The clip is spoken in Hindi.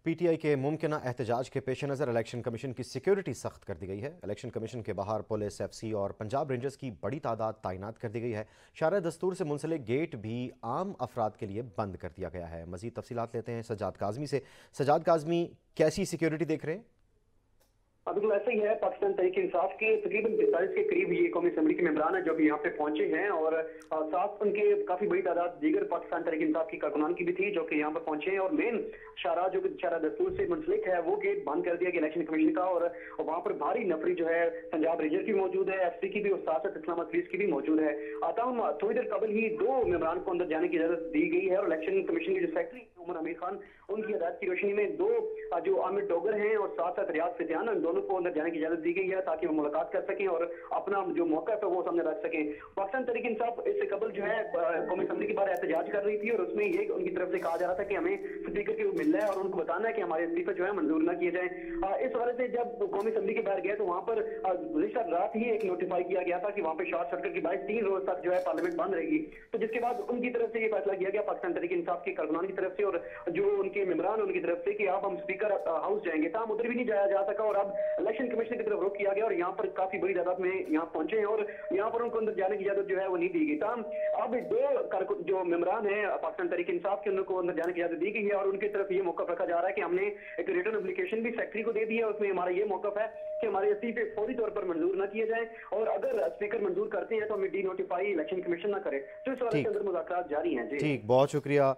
पीटीआई के मुमकिन एहतजाज के पेश नज़र इलेक्शन कमीशन की सिक्योरिटी सख्त कर दी गई है। इलेक्शन कमीशन के बाहर पुलिस, एफसी और पंजाब रेंजर्स की बड़ी तादाद तैनात कर दी गई है। शारा दस्तूर से मुंसलिक गेट भी आम अफराद के लिए बंद कर दिया गया है। मजीद तफसीलात लेते हैं सजाद काजमी से। सजाद काजमी, कैसी सिक्योरिटी देख रहे हैं? बिल्कुल ऐसा ही है। पाकिस्तान तहरीक इंसाफ के तकरीबन 45 के करीब ये कौमी असम्बली के मेंबरान है जो भी यहाँ पे पहुंचे हैं, और साथ उनके काफी बड़ी तादाद दीगर पाकिस्तान तहरीक इंसाफ की कारकुनान की भी थी जो कि यहाँ पर पहुंचे हैं। और मेन शारा जो कि शारा दस्तूर से मुंसलिक है वो गेट बंद कर दिया गया इलेक्शन कमीशन का, और वहां पर भारी नफरी जो है पंजाब रेंजर की मौजूद है, एफसी की भी और साथ साथ इस्लामाबाद पुलिस की भी मौजूद है। ताहम थोड़ी देर कबल ही 2 मेंबरान को अंदर जाने की इजाजत दी गई है, और इलेक्शन कमीशन के जो सेक्रेटरी उमर अमीर खान उनकी हिदायत की रोशनी में 2 जो आमिर डोगर हैं और साथ साथ रियाज फितियान, उन दोनों को अंदर जाने की इजाजत दी गई है ताकि वो मुलाकात कर सकें और अपना जो मौका है वो सामने रख सकें। पाकिस्तान तहरीक इंसाफ इससे कबल जो है कौमी असम्बली के बाहर एहतजाज कर रही थी, और उसमें ये उनकी तरफ से कहा जा रहा था कि हमें स्पीकर को मिलना है और उनको बताना है कि हमारे इस्तीफे जो है मंजूर न किए जाए। इस हवाले से जब कौमी असम्बली के बाहर गए तो वहां पर गुज़िश्ता रात ही एक नोटिफाई किया गया था कि वहां पर शॉर्ट सर्किट की बाइस 3 रोज तक जो है पार्लियामेंट बंद रहेगी। तो जिसके बाद उनकी तरफ से ये फैसला किया गया पाकिस्तान तहरीक इंसाफ के कारकुनान की तरफ से और जो उनके मेंबरान उनकी तरफ से कि अब हम स्पीकर हाउस जाएंगे। तमाम उधर भी नहीं जाया जा सका और अब इलेक्शन कमीशन की तरफ रुख किया गया और यहाँ पर काफी बड़ी तादाद में यहाँ पहुंचे हैं और यहाँ पर उनको अंदर जाने की इजाजत जो है वो नहीं दी गई। तमाम अब 2 जो मेंबरान है पाकिस्तान तहरीक इंसाफ के उनको अंदर जाने की इजाजत दी गई है, और उनकी तरफ ये मौका रखा जा रहा है कि हमने एक रिटर्न एप्लीकेशन भी सेक्रेटरी को दे दी है। उसमें हमारा ये मौका है कि हमारे इस्तीफे फौरी तौर पर मंजूर न किए जाए, और अगर स्पीकर मंजूर करते हैं तो हमें डी नोटिफाई इलेक्शन कमीशन ना करे। तो इस वाले के ठीक अंदर मुज़ाकरात जारी हैं। जी ठीक, बहुत शुक्रिया